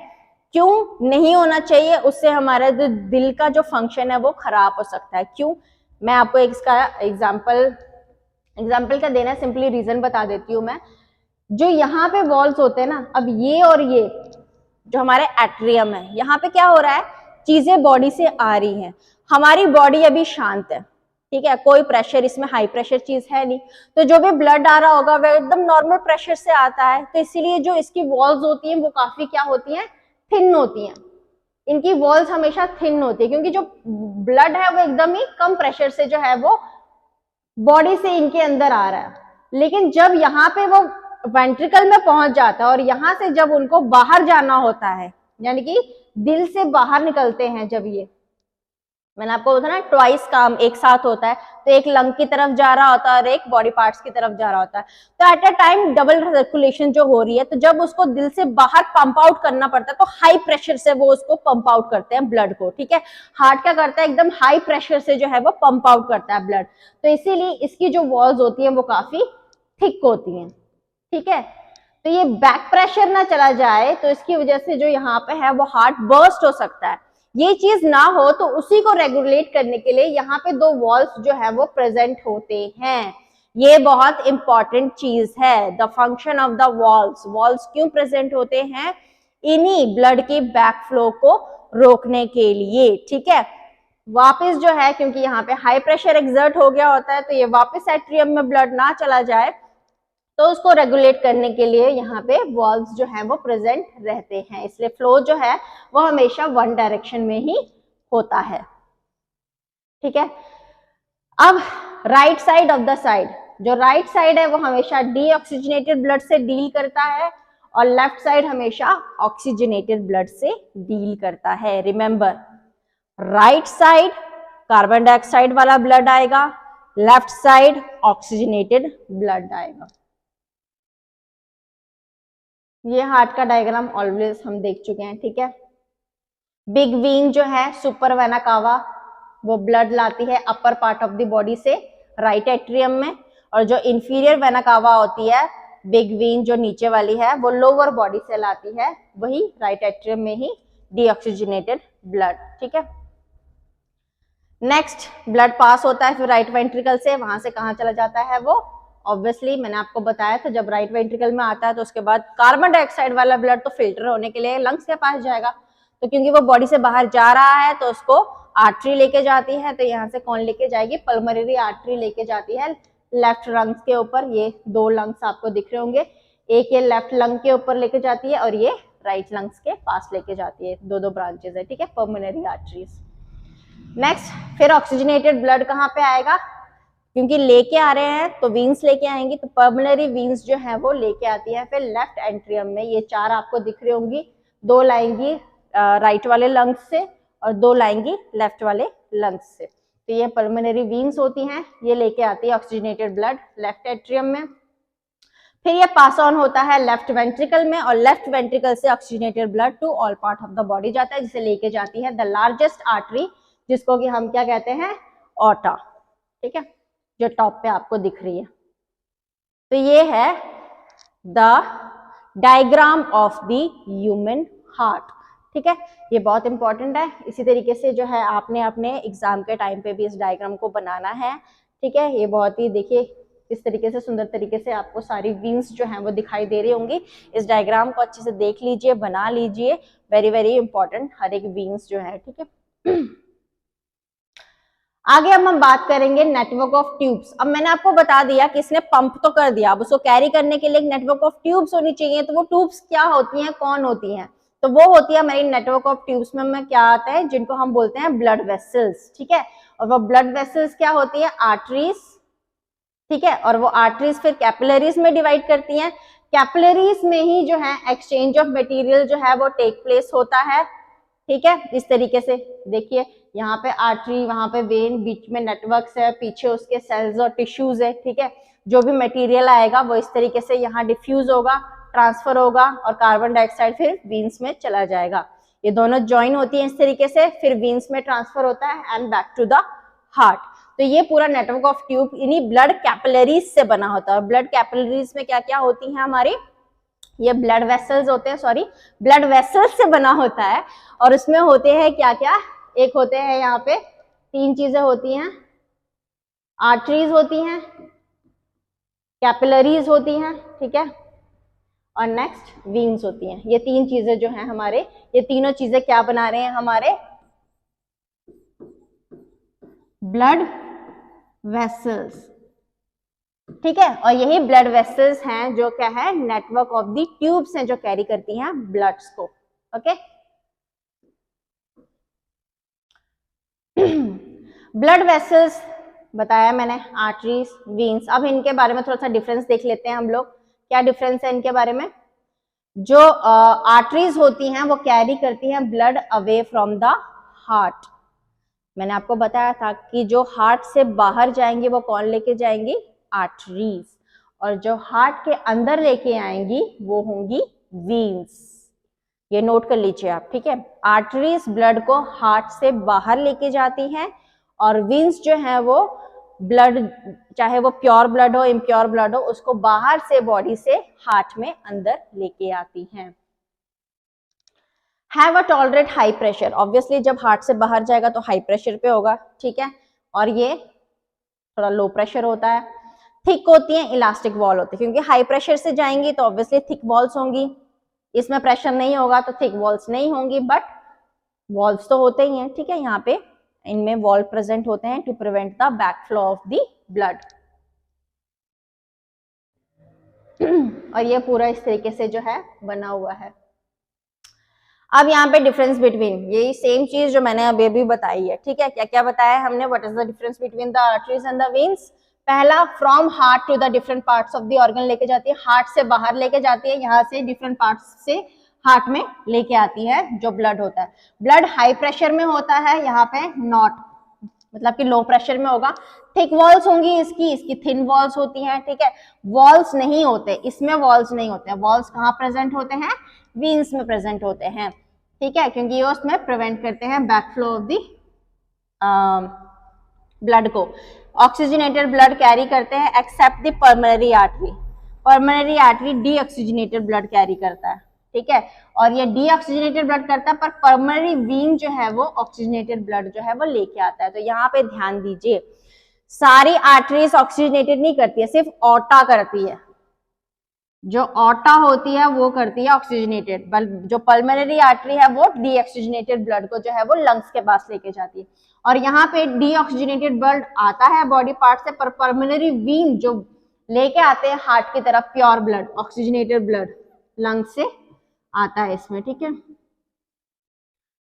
क्यों नहीं होना चाहिए, उससे हमारा जो दिल का जो फंक्शन है वो खराब हो सकता है। क्यों, मैं आपको इसका एग्जाम्पल का देना, सिंपली रीजन बता देती हूँ मैं। जो यहाँ पे वॉल्स होते हैं ना, अब ये और ये जो हमारे एट्रियम है, यहाँ पे क्या हो रहा है, चीजें बॉडी से आ रही हैं, हमारी बॉडी अभी शांत है, ठीक है, कोई प्रेशर इसमें हाई प्रेशर चीज है नहीं, तो जो भी ब्लड आ रहा होगा वह एकदम नॉर्मल प्रेशर से आता है। तो इसीलिए जो इसकी वॉल्स होती हैं वो काफी क्या होती हैं, थिन होती हैं। इनकी वॉल्स हमेशा थिन होती है, क्योंकि जो ब्लड है वो एकदम ही कम प्रेशर से जो है वो बॉडी से इनके अंदर आ रहा है। लेकिन जब यहाँ पे वो वेंट्रिकल में पहुंच जाता है और यहाँ से जब उनको बाहर जाना होता है, यानी कि दिल से बाहर निकलते हैं जब ये, मैंने आपको बताया ना ट्वाइस काम एक साथ होता है, तो एक लंग की तरफ जा रहा होता है और एक बॉडी पार्ट्स की तरफ जा रहा होता है। तो at a time double circulation जो हो रही है, तो जब उसको दिल से बाहर पंप आउट करना पड़ता है तो हाई प्रेशर से वो उसको पंप आउट करते हैं ब्लड को, ठीक है। हार्ट क्या करता है, एकदम हाई प्रेशर से जो है वो पंप आउट करता है ब्लड। तो इसीलिए इसकी जो वॉल्स होती है वो काफी थिक होती हैं, ठीक है। तो ये बैक प्रेशर ना चला जाए तो इसकी वजह से जो यहाँ पे है वो हार्ट बर्स्ट हो सकता है। ये चीज ना हो तो उसी को रेगुलेट करने के लिए यहाँ पे दो वॉल्स जो है वो प्रेजेंट होते हैं। ये बहुत इंपॉर्टेंट चीज है, the function of the walls. Walls क्यों प्रेजेंट होते हैं, इन्हीं ब्लड की बैक फ्लो को रोकने के लिए, ठीक है। वापस जो है, क्योंकि यहाँ पे हाई प्रेशर एक्सर्ट हो गया होता है, तो ये वापस एट्रियम में ब्लड ना चला जाए, तो उसको रेगुलेट करने के लिए यहाँ पे वॉल्व्स जो है वो प्रेजेंट रहते हैं। इसलिए फ्लो जो है वो हमेशा वन डायरेक्शन में ही होता है, ठीक है। अब right side of the side, जो राइट साइड है वो हमेशा डीऑक्सीजनेटेड ब्लड से डील करता है और लेफ्ट साइड हमेशा ऑक्सीजनेटेड ब्लड से डील करता है। Remember, right side carbon dioxide वाला ब्लड आएगा, लेफ्ट साइड ऑक्सीजनेटेड ब्लड आएगा। ये हार्ट का डायग्राम ऑलवेज हम देख चुके हैं, ठीक है। बिग वीन जो है सुपर वेना कावा, वो ब्लड लाती है upper part of the body से राइट एट्रियम में, और जो इंफीरियर वेना कावा होती है, बिग वीन जो नीचे वाली है, वो लोअर बॉडी से लाती है वही राइट एट्रियम में ही डीऑक्सीजनेटेड ब्लड, ठीक है। नेक्स्ट ब्लड पास होता है फिर राइट वेंट्रिकल से, वहां से कहाँ चला जाता है वो, ऑब्वियसली मैंने आपको बताया था, जब राइट वेंट्रिकल में आता है तो उसके बाद कार्बन डाइऑक्साइड वाला ब्लड तो फिल्टर होने के लिए लंग्स के पास जाएगा, तो क्योंकि वो बॉडी से बाहर जा रहा है तो उसको आर्टरी लेके जाती है। तो यहाँ से कौन लेके जाएगी, पल्मोनरी आर्टरी लेके जाती है लेफ्ट लंग्स के ऊपर। ये दो लंग्स आपको दिख रहे होंगे, एक ये लेफ्ट लंग के ऊपर लेके जाती है और ये राइट लंग्स के पास लेके जाती है। दो दो ब्रांचेस है, ठीक है, पल्मोनरी आर्टरीज। नेक्स्ट फिर ऑक्सीजनेटेड ब्लड कहाँ पे आएगा, क्योंकि लेके आ रहे हैं तो वीन्स लेके आएंगी, तो पल्मोनरी वीन्स जो है वो लेके आती है फिर लेफ्ट एंट्रियम में। ये चार आपको दिख रही होंगी, दो लाएंगी राइट वाले लंग्स से और दो लाएंगी लेफ्ट वाले लंग्स से। तो ये पल्मोनरी वीन्स होती हैं, ये लेके आती है ऑक्सीजनेटेड ब्लड लेफ्ट एट्रियम में। फिर ये पास ऑन होता है लेफ्ट वेंट्रिकल में और लेफ्ट वेंट्रिकल से oxygenated blood to all part of the body जाता है, जिसे लेके जाती है द लार्जेस्ट आर्टरी, जिसको कि हम क्या कहते हैं, ऑर्टा, ठीक है, जो टॉप पे आपको दिख रही है। तो ये है the diagram of the human heart, ठीक है। ये बहुत इंपॉर्टेंट है। इसी तरीके से जो है आपने अपने एग्जाम के टाइम पे भी इस डायग्राम को बनाना है, ठीक है। ये बहुत ही, देखिए इस तरीके से सुंदर तरीके से आपको सारी विंग्स जो हैं वो दिखाई दे रही होंगी। इस डायग्राम को अच्छे से देख लीजिए, बना लीजिए, वेरी वेरी इंपॉर्टेंट हर एक विंग्स जो है, ठीक है। आगे अब हम बात करेंगे नेटवर्क ऑफ ट्यूब्स। अब मैंने आपको बता दिया कि इसने पंप तो कर दिया, अब उसको कैरी करने के लिए एक नेटवर्क ऑफ ट्यूब्स होनी चाहिए। तो वो ट्यूब्स क्या होती हैं, कौन होती हैं, तो वो होती है हमारी नेटवर्क ऑफ ट्यूब्स में क्या आता है, जिनको हम बोलते हैं ब्लड वेसल्स, ठीक है। और वो ब्लड वेसल्स क्या होती है, आर्टरीज, ठीक है। और वो आर्टरीज फिर कैपिलरीज में डिवाइड करती हैं। कैपिलरीज में ही जो है एक्सचेंज ऑफ मटेरियल जो है वो टेक प्लेस होता है, ठीक है। इस तरीके से देखिए, यहाँ पे आर्टरी, वहां पे वेन, बीच में नेटवर्क्स है, पीछे उसके सेल्स और टिश्यूज है, ठीक है। जो भी मटेरियल आएगा वो इस तरीके से यहाँ डिफ्यूज होगा, ट्रांसफर होगा और कार्बन डाइऑक्साइड फिर वीन्स में चला जाएगा। ये दोनों ज्वाइन होती है इस तरीके से, फिर वीन्स में ट्रांसफर होता है and back to the heart. तो ये पूरा नेटवर्क ऑफ ट्यूब इन्हीं ब्लड कैपिलरीज से बना होता है। ब्लड कैपिलरीज में क्या क्या होती है हमारी, ये ब्लड वेसल्स होते हैं, सॉरी ब्लड वेसल्स से बना होता है। और उसमें होते हैं क्या क्या, एक होते हैं यहाँ पे तीन चीजें होती हैं, आर्टरीज होती हैं, कैपिलरीज होती हैं, ठीक है, और नेक्स्ट वीन्स होती हैं। ये तीन चीजें जो हैं हमारे, ये तीनों चीजें क्या बना रहे हैं, हमारे ब्लड वेसल्स, ठीक है। और यही ब्लड वेसल्स हैं जो क्या है, नेटवर्क ऑफ द ट्यूब्स हैं जो कैरी करती हैं ब्लड्स को, ओके। ब्लड वेसल्स बताया मैंने, आर्टरीज, वीन्स। अब इनके बारे में थोड़ा सा डिफरेंस देख लेते हैं हम लोग, क्या डिफरेंस है इनके बारे में। जो आर्टरीज होती हैं वो कैरी करती हैं blood away from the heart, मैंने आपको बताया था कि जो हार्ट से बाहर जाएंगी वो कौन लेके जाएंगी, आर्टरीज, और जो हार्ट के अंदर लेके आएंगी वो होंगी वीन्स। ये नोट कर लीजिए आप, ठीक है। आर्टरीज ब्लड को हार्ट से बाहर लेके जाती हैं, और वीन्स जो है वो ब्लड, चाहे वो प्योर ब्लड हो इम्प्योर ब्लड हो, उसको बाहर से बॉडी से हार्ट में अंदर लेके आती हैं। Have a tolerate high pressure, obviously जब हार्ट से बाहर जाएगा तो हाई प्रेशर पे होगा, ठीक है, और ये थोड़ा लो प्रेशर होता है। थिक होती है, इलास्टिक वॉल होती है, क्योंकि हाई प्रेशर से जाएंगी तो ऑब्वियसली थिक वॉल्स होंगी, इसमें प्रेशर नहीं होगा तो थिक वॉल्स नहीं होंगी, बट वॉल्स तो होते ही हैं, ठीक है। यहाँ पे इनमें वॉल प्रेजेंट होते हैं to prevent the backflow of the blood. और ये पूरा इस तरीके से जो है बना हुआ है। अब यहाँ पे डिफरेंस बिटवीन, यही सेम चीज जो मैंने अभी अभी बताई है, ठीक है। क्या क्या बताया है हमने, what is the difference between the arteries and the veins. पहला, from heart to the different parts of the organ लेके जाती है, हार्ट से बाहर लेके जाती है, यहाँ से डिफरेंट पार्ट्स से हार्ट में लेके आती है जो ब्लड होता है। ब्लड हाई प्रेशर में होता है, यहाँ पे नॉट, मतलब कि लो प्रेशर में होगा। थिक वॉल्स होंगी इसकी थिन वॉल्स होती हैं, ठीक है। वॉल्स नहीं होते इसमें, वॉल्स नहीं होते। वॉल्स कहाँ प्रेजेंट होते हैं, वीन्स में प्रेजेंट होते हैं, ठीक है, क्योंकि ये उसमें प्रिवेंट करते हैं बैकफ्लो ऑफ द ब्लड को। ऑक्सीजनेटेड ब्लड कैरी करते हैं except the pulmonary artery. Pulmonary artery deoxygenated blood carry करता है, ठीक है, और ये डीऑक्सीजनेटेड ब्लड करता है, पर पल्मोनरी वीन जो है वो ऑक्सीजनेटेड ब्लड जो है वो लेके आता है। तो यहाँ पे ध्यान दीजिए, सारी आर्टरीज ऑक्सीजनेटेड नहीं करती है, सिर्फ ऑर्टा करती है। जो ऑर्टा होती है वो करती है ऑक्सीजनेटेड, जो पल्मोनरी आर्टरी है वो डीऑक्सीजनेटेड ब्लड को जो है वो लंग्स के पास लेके जाती है। और यहाँ पे डीऑक्सीजनेटेड ब्लड आता है बॉडी पार्ट से, पर पल्मोनरी वीन जो लेके आते हैं हार्ट की तरफ pure blood, oxygenated blood lungs से आता है इसमें, ठीक है।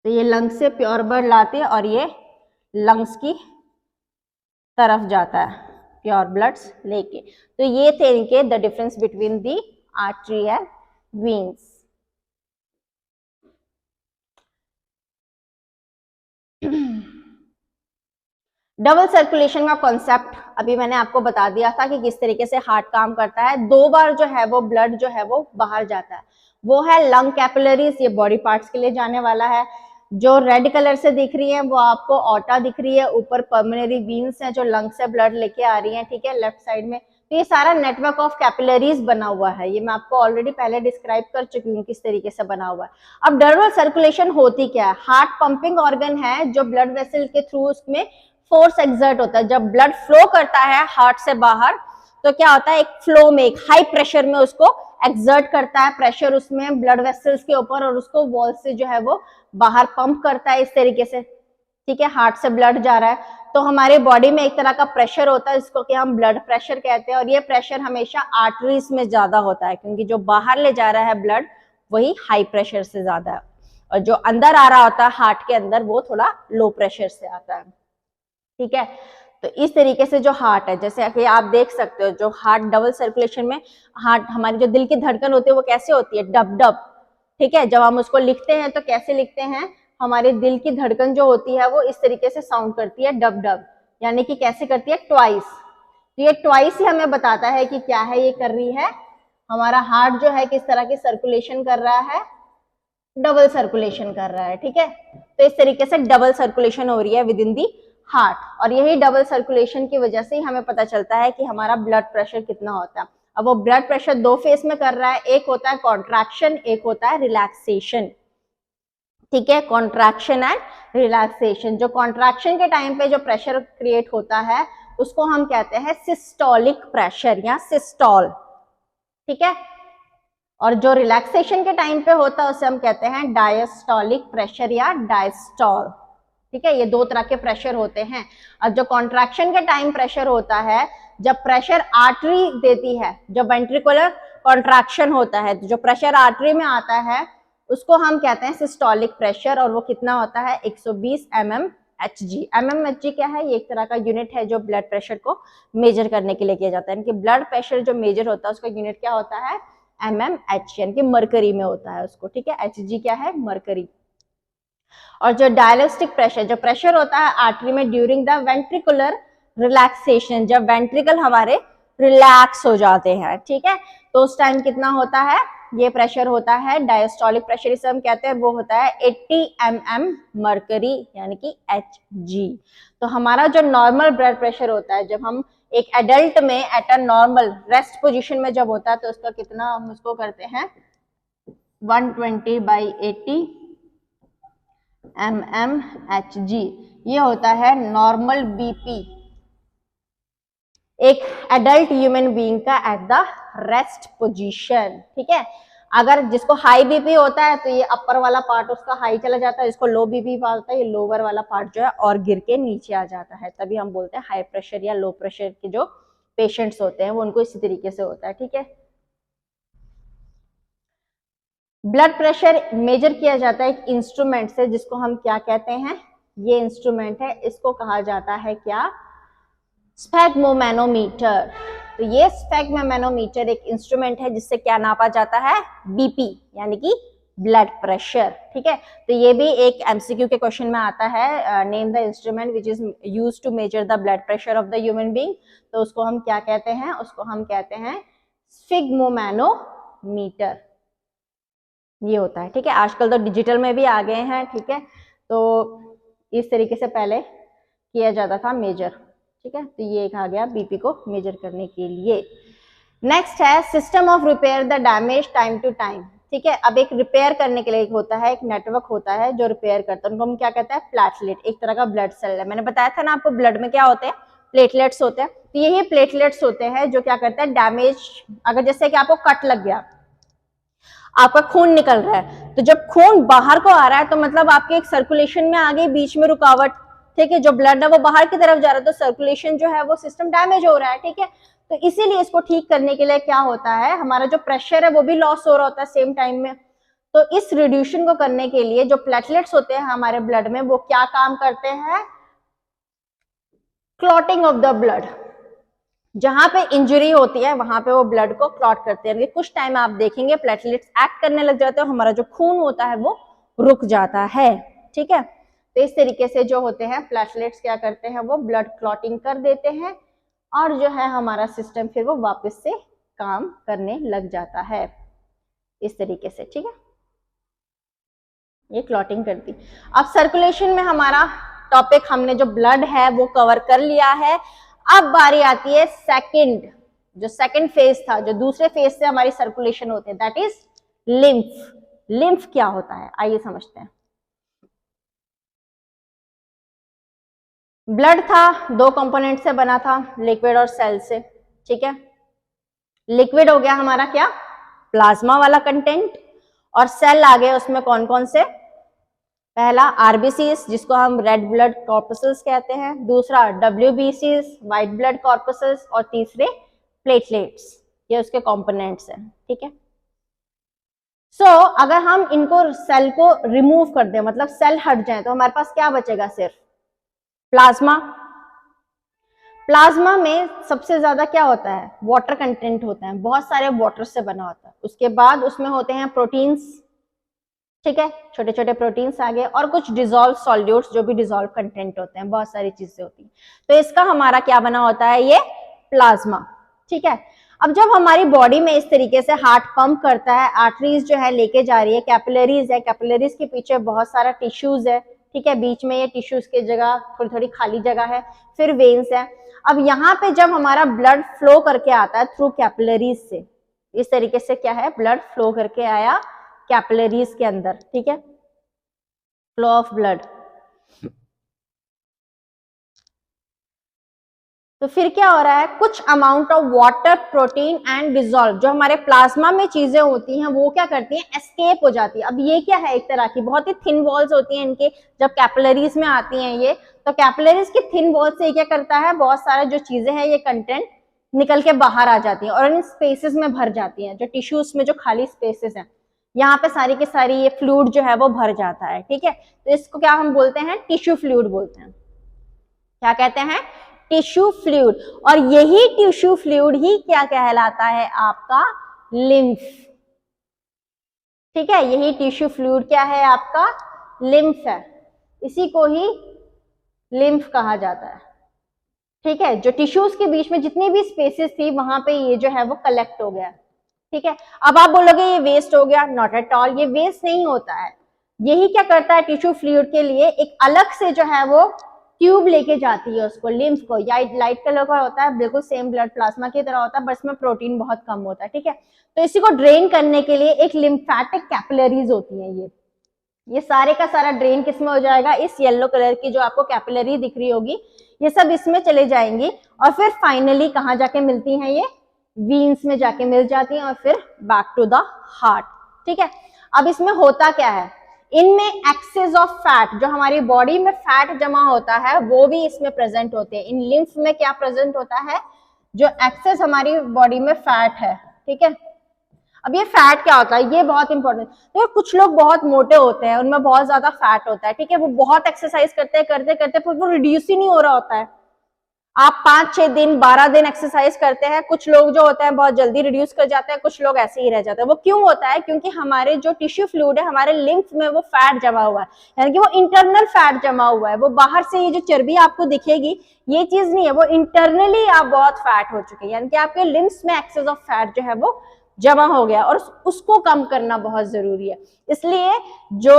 तो ये लंग्स से प्योर ब्लड लाते हैं और ये लंग्स की तरफ जाता है प्योर ब्लड्स लेके। तो ये थे इनके the difference between the artery and veins. Double circulation का कॉन्सेप्ट अभी मैंने आपको बता दिया था कि किस तरीके से हार्ट काम करता है। दो बार जो है वो ब्लड जो है वो बाहर जाता है, वो है लंग कैपिलरीज, ये बॉडी पार्ट्स के लिए जाने वाला है। जो रेड कलर से दिख रही है वो आपको ऑर्टा दिख रही है, ऊपर पल्मोनरी वीन्स हैं जो लंग से ब्लड लेके आ रही हैं, ठीक है, लेफ्ट साइड में। तो ये सारा नेटवर्क ऑफ कैपिलरीज बना हुआ है, ये मैं आपको ऑलरेडी पहले डिस्क्राइब कर चुकी हूँ किस तरीके से बना हुआ है। अब डबल सर्कुलेशन होती क्या है, हार्ट पंपिंग ऑर्गन है जो ब्लड वेसल के थ्रू उसमें फोर्स एक्सर्ट होता है। जब ब्लड फ्लो करता है हार्ट से बाहर तो क्या होता है, एक फ्लो में, एक हाई प्रेशर में उसको एक्सर्ट करता है प्रेशर उसमें ब्लड वेसल्स के ऊपर, और उसको वॉल से जो है वो बाहर पंप करता है इस तरीके से, ठीक है। हार्ट से ब्लड जा रहा है तो हमारे बॉडी में एक तरह का प्रेशर होता है जिसको कि हम ब्लड प्रेशर कहते हैं, और ये प्रेशर हमेशा आर्टरीज में ज्यादा होता है क्योंकि जो बाहर ले जा रहा है ब्लड वही हाई प्रेशर से ज्यादा है, और जो अंदर आ रहा होता है हार्ट के अंदर वो थोड़ा लो प्रेशर से आता है, ठीक है। तो इस तरीके से जो हार्ट है, जैसे कि आप देख सकते हो, जो हार्ट डबल सर्कुलेशन में हार्ट, हमारी जो दिल की धड़कन होती है वो कैसे होती है, डब डब, ठीक है। जब हम उसको लिखते हैं तो कैसे लिखते हैं, हमारे दिल की धड़कन जो होती है वो इस तरीके से साउंड करती है, डब डब, यानी कि कैसे करती है, ट्वाइस। तो ये ट्वाइस ही हमें बताता है कि क्या है, ये कर रही है हमारा हार्ट जो है किस तरह की सर्कुलेशन कर रहा है, डबल सर्कुलेशन कर रहा है, ठीक है। तो इस तरीके से डबल सर्कुलेशन हो रही है विद इन दी हार्ट, और यही डबल सर्कुलेशन की वजह से ही हमें पता चलता है कि हमारा ब्लड प्रेशर कितना होता है। अब वो ब्लड प्रेशर दो फेज में कर रहा है, एक होता है कॉन्ट्रैक्शन, एक होता है रिलैक्सेशन, ठीक है, कॉन्ट्रैक्शन एंड रिलैक्सेशन। जो कॉन्ट्रैक्शन के टाइम पे जो प्रेशर क्रिएट होता है उसको हम कहते हैं सिस्टोलिक प्रेशर या सिस्टोल, ठीक है, और जो रिलैक्सेशन के टाइम पे होता है उसे हम कहते हैं डायस्टोलिक प्रेशर या डायस्टोल, ठीक है। ये दो तरह के प्रेशर होते हैं। और जो कॉन्ट्रैक्शन के टाइम प्रेशर होता है, जब प्रेशर आर्टरी देती है, जब वेंट्रिकुलर कॉन्ट्रैक्शन होता है, जो प्रेशर आर्टरी में आता है उसको हम कहते हैं सिस्टोलिक प्रेशर, और वो कितना होता है 120 mmHg। mmHg क्या है, ये एक तरह का यूनिट है जो ब्लड प्रेशर को मेजर करने के लिए किया जाता है, यानी कि ब्लड प्रेशर जो मेजर होता है उसका यूनिट क्या होता है, mmH, यानी कि मरकरी में होता है उसको, ठीक है। Hg क्या है, मरकरी। और जो डायलेस्टिक प्रेशर, जो प्रेशर होता है आर्टरी में ड्यूरिंग द वेंट्रिकुलर रिलैक्सेशन, जब वेंट्रिकल हमारे रिलैक्स हो जाते हैं, ठीक है, तो उस टाइम कितना होता है, ये प्रेशर होता है डायस्टोलिक प्रेशर, इसे हम कहते हैं, वो होता है 80 mm मर्करी यानी कि Hg। तो हमारा जो नॉर्मल ब्लड प्रेशर होता है, जब हम एक एडल्ट में at a normal rest position में जब होता है, तो उसका कितना हम उसको करते हैं 120/80 mmHg, ये होता है नॉर्मल बीपी एक एडल्ट ह्यूमन बीइंग का एट द रेस्ट पोजीशन, ठीक है। अगर जिसको हाई बीपी होता है तो ये अपर वाला पार्ट उसका हाई चला जाता है, जिसको लो बीपी होता है ये लोअर वाला पार्ट जो है और गिर के नीचे आ जाता है, तभी हम बोलते हैं हाई प्रेशर या लो प्रेशर के जो पेशेंट्स होते हैं वो उनको इसी तरीके से होता है, ठीक है। ब्लड प्रेशर मेजर किया जाता है एक इंस्ट्रूमेंट से, जिसको हम क्या कहते हैं, ये इंस्ट्रूमेंट है, इसको कहा जाता है क्या, स्फेग्मोमैनोमीटर। तो ये स्फेग्मोमैनोमीटर एक इंस्ट्रूमेंट है जिससे क्या नापा जाता है, बीपी यानी कि ब्लड प्रेशर, ठीक है। तो ये भी एक एमसीक्यू के क्वेश्चन में आता है, name the instrument which is used to measure the blood pressure of the human being. तो उसको हम क्या कहते हैं, उसको हम कहते हैं स्फिग्मोमैनोमीटर, ये होता है, ठीक है। आजकल तो डिजिटल में भी आ गए हैं, ठीक है। तो इस तरीके से पहले किया जाता था मेजर, ठीक है। तो ये एक आ गया बीपी को मेजर करने के लिए। नेक्स्ट है system of repair the damage time to time, ठीक है। अब एक रिपेयर करने के लिए एक होता है, एक नेटवर्क होता है जो रिपेयर करता है, उनको हम क्या कहते हैं, प्लेटलेट, एक तरह का ब्लड सेल है। मैंने बताया था ना आपको ब्लड में क्या होते हैं, प्लेटलेट्स होते हैं। तो यही प्लेटलेट्स होते हैं जो क्या करते हैं, डैमेज, अगर जैसे कि आपको कट लग गया, आपका खून निकल रहा है, तो जब खून बाहर को आ रहा है तो मतलब आपके एक सर्कुलेशन में आ गई बीच में रुकावट, ठीक है, जो ब्लड है वो बाहर की तरफ जा रहा है, तो सर्कुलेशन जो है वो सिस्टम डैमेज हो रहा है, ठीक है। तो इसीलिए इसको ठीक करने के लिए क्या होता है, हमारा जो प्रेशर है वो भी लॉस हो रहा होता है सेम टाइम में। तो इस रिड्यूशन को करने के लिए जो प्लेटलेट्स होते हैं हमारे ब्लड में, वो क्या काम करते हैं, क्लॉटिंग ऑफ द ब्लड, जहां पे इंजरी होती है वहां पे वो ब्लड को क्लॉट करते हैं। कुछ टाइम आप देखेंगे प्लेटलेट्स एक्ट करने लग जाते हैं, हमारा जो खून होता है वो रुक जाता है, ठीक है। तो इस तरीके से जो होते हैं प्लेटलेट्स क्या करते हैं, वो ब्लड क्लॉटिंग कर देते हैं और जो है हमारा सिस्टम फिर वो वापस से काम करने लग जाता है इस तरीके से, ठीक है। ये क्लॉटिंग करती। अब सर्कुलेशन में हमारा टॉपिक हमने जो ब्लड है वो कवर कर लिया है। अब बारी आती है सेकंड, जो सेकंड फेज था, जो दूसरे फेज से हमारी सर्कुलेशन होते हैं, दैट इज लिम्फ। लिम्फ क्या होता है, आइए समझते हैं। ब्लड था, दो कंपोनेंट से बना था, लिक्विड और सेल से, ठीक है। लिक्विड हो गया हमारा क्या, प्लाज्मा वाला कंटेंट, और सेल आ गए उसमें कौन कौन से, पहला आरबीसीज जिसको हम रेड ब्लड कॉर्पसेल्स कहते हैं, दूसरा डब्ल्यूबीसीज व्हाइट ब्लड कॉर्पसेल्स, और तीसरे प्लेटलेट्स, ये उसके कंपोनेंट्स हैं, ठीक है। सो अगर हम इनको सेल को रिमूव कर दें, मतलब सेल हट जाए, तो हमारे पास क्या बचेगा, सिर्फ प्लाज्मा। प्लाज्मा में सबसे ज्यादा क्या होता है, वाटर कंटेंट होता है, बहुत सारे वाटर से बना होता है। उसके बाद उसमें होते हैं प्रोटीन्स, ठीक है, छोटे छोटे प्रोटीन्स आ गए, और कुछ डिजोल्व सॉल्यूट्स जो भी डिजोल्व कंटेंट होते हैं, बहुत सारी चीजें होती हैं। तो इसका हमारा क्या बना होता है, ये प्लाज्मा, ठीक है। अब जब हमारी बॉडी में इस तरीके से हार्ट पंप करता है, आर्टरीज जो है लेके जा रही है, कैपिलरीज है, कैपिलरीज के पीछे बहुत सारा टिश्यूज है, ठीक है, बीच में ये टिश्यूज की जगह थोड़ी थोड़ी खाली जगह है, फिर वेन्स है। अब यहाँ पे जब हमारा ब्लड फ्लो करके आता है थ्रू कैपिलरीज से, इस तरीके से क्या है, ब्लड फ्लो करके आया कैपिलरीज के अंदर, ठीक है, फ्लो ऑफ ब्लड। तो फिर क्या हो रहा है, कुछ amount of water, protein and dissolve, जो हमारे प्लाज्मा में चीजें होती हैं वो क्या करती हैं, एस्केप हो जाती है। अब ये क्या है, एक तरह की बहुत ही थिन वॉल्स होती हैं इनके, जब कैपिलरीज में आती हैं ये, तो कैपिलरीज की थिन वॉल से क्या करता है, बहुत सारे जो चीजें हैं ये कंटेंट निकल के बाहर आ जाती हैं और इन स्पेसेस में भर जाती हैं, जो टिश्यूज में जो खाली स्पेसेस हैं, यहाँ पे सारी की सारी ये फ्लूइड जो है वो भर जाता है, ठीक है। तो इसको क्या हम बोलते हैं, टिश्यू फ्लूइड बोलते हैं। क्या कहते हैं, टिश्यू फ्लूइड। और यही टिश्यू फ्लूइड ही क्या कहलाता है, आपका लिम्फ, ठीक है। यही टिश्यू फ्लूइड क्या है, आपका लिम्फ है, इसी को ही लिम्फ कहा जाता है। ठीक है, जो टिश्यूज के बीच में जितनी भी स्पेसेस थी वहां पे ये जो है वो कलेक्ट हो गया। ठीक है, अब आप बोलोगे ये वेस्ट हो गया, नॉट एट ऑल, ये वेस्ट नहीं होता है। यही क्या करता है, टिश्यू फ्लूइड के लिए एक अलग से जो है वो ट्यूब लेके जाती है उसको, लिम्फ को। लाइट कलर का होता है, बिल्कुल सेम ब्लड प्लाज्मा की तरह होता है, बस में प्रोटीन बहुत कम होता है। ठीक है, तो इसी को ड्रेन करने के लिए एक लिम्फेटिक कैपिलरीज होती है। ये सारे का सारा ड्रेन किसमें हो जाएगा, इस येलो कलर की जो आपको कैपिलरी दिख रही होगी, ये सब इसमें चले जाएंगी और फिर फाइनली कहाँ जाके मिलती हैं, ये वीन्स में जाके मिल जाती हैं और फिर बैक टू द हार्ट। ठीक है, अब इसमें होता क्या है, इनमें एक्सेस ऑफ फैट, जो हमारी बॉडी में फैट जमा होता है वो भी इसमें प्रेजेंट होते हैं। इन लिम्फ में क्या प्रेजेंट होता है, जो एक्सेस हमारी बॉडी में फैट है। ठीक है, अब ये फैट क्या होता है, ये बहुत इंपॉर्टेंट। तो कुछ लोग बहुत मोटे होते हैं, उनमें बहुत ज्यादा फैट होता है। ठीक है, वो बहुत एक्सरसाइज करते करते फिर वो रिड्यूस ही नहीं हो रहा होता है। आप 5-6 दिन 12 दिन एक्सरसाइज करते हैं, कुछ लोग जो होते हैं बहुत जल्दी रिड्यूस कर जाते हैं, कुछ लोग ऐसे ही रह जाते हैं। वो क्यों होता है, क्योंकि हमारे जो टिश्यू फ्लूइड है, हमारे लिम्फ में वो फैट जमा हुआ है, यानी कि वो इंटरनल फैट जमा हुआ है। वो बाहर से ये जो चर्बी आपको दिखेगी ये चीज नहीं है, वो इंटरनली आप बहुत फैट हो चुके हैं, यानी कि आपके लिम्फ्स में एक्सेस ऑफ फैट जो है वो जमा हो गया और उसको कम करना बहुत जरूरी है। इसलिए जो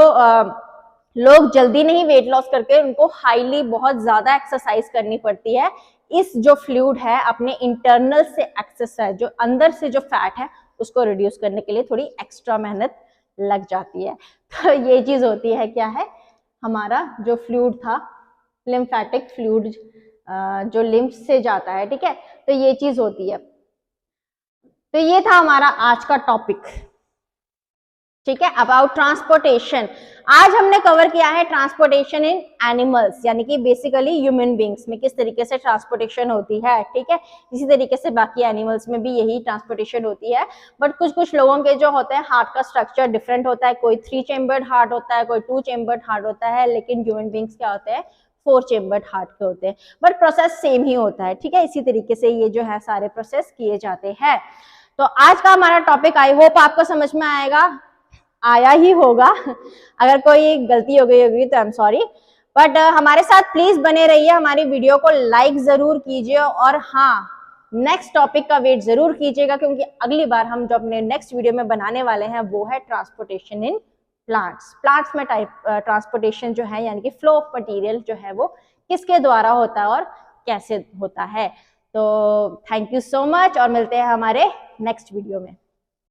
लोग जल्दी नहीं वेट लॉस करके, उनको हाईली बहुत ज्यादा एक्सरसाइज करनी पड़ती है। इस जो फ्लूइड है अपने इंटरनल से एक्सरसाइज, जो अंदर से जो फैट है उसको रिड्यूस करने के लिए थोड़ी एक्स्ट्रा मेहनत लग जाती है। तो ये चीज होती है, क्या है, हमारा जो फ्लूइड था, लिम्फेटिक फ्लूइड जो लिम्फ से जाता है। ठीक है, तो ये चीज होती है। तो ये था हमारा आज का टॉपिक। ठीक है, अबाउट ट्रांसपोर्टेशन। आज हमने कवर किया है ट्रांसपोर्टेशन इन एनिमल्स, यानी कि बेसिकली ह्यूमन बींग्स में किस तरीके से ट्रांसपोर्टेशन होती है। ठीक है, इसी तरीके से बाकी एनिमल्स में भी यही ट्रांसपोर्टेशन होती है। बट कुछ लोगों के जो होते हैं हार्ट का स्ट्रक्चर डिफरेंट होता है, कोई 3 चेम्बर्ड हार्ट होता है, कोई 2 चेम्बर्ड हार्ट होता है, लेकिन ह्यूमन बींग्स क्या होते हैं, 4 चेम्बर्ड हार्ट के होते हैं, बट प्रोसेस सेम ही होता है। ठीक है, इसी तरीके से ये जो है सारे प्रोसेस किए जाते हैं। तो आज का हमारा टॉपिक आई होप आपको समझ में आया ही होगा। अगर कोई गलती हो गई होगी तो आई एम सॉरी, बट हमारे साथ प्लीज बने रहिए, हमारी वीडियो को लाइक जरूर कीजिए और हाँ, नेक्स्ट टॉपिक का वेट जरूर कीजिएगा, क्योंकि अगली बार हम जो अपने नेक्स्ट वीडियो में बनाने वाले हैं वो है ट्रांसपोर्टेशन इन प्लांट्स में ट्रांसपोर्टेशन जो है, यानी कि फ्लो ऑफ मटेरियल जो है वो किसके द्वारा होता है और कैसे होता है। तो थैंक यू सो मच और मिलते हैं हमारे नेक्स्ट वीडियो में।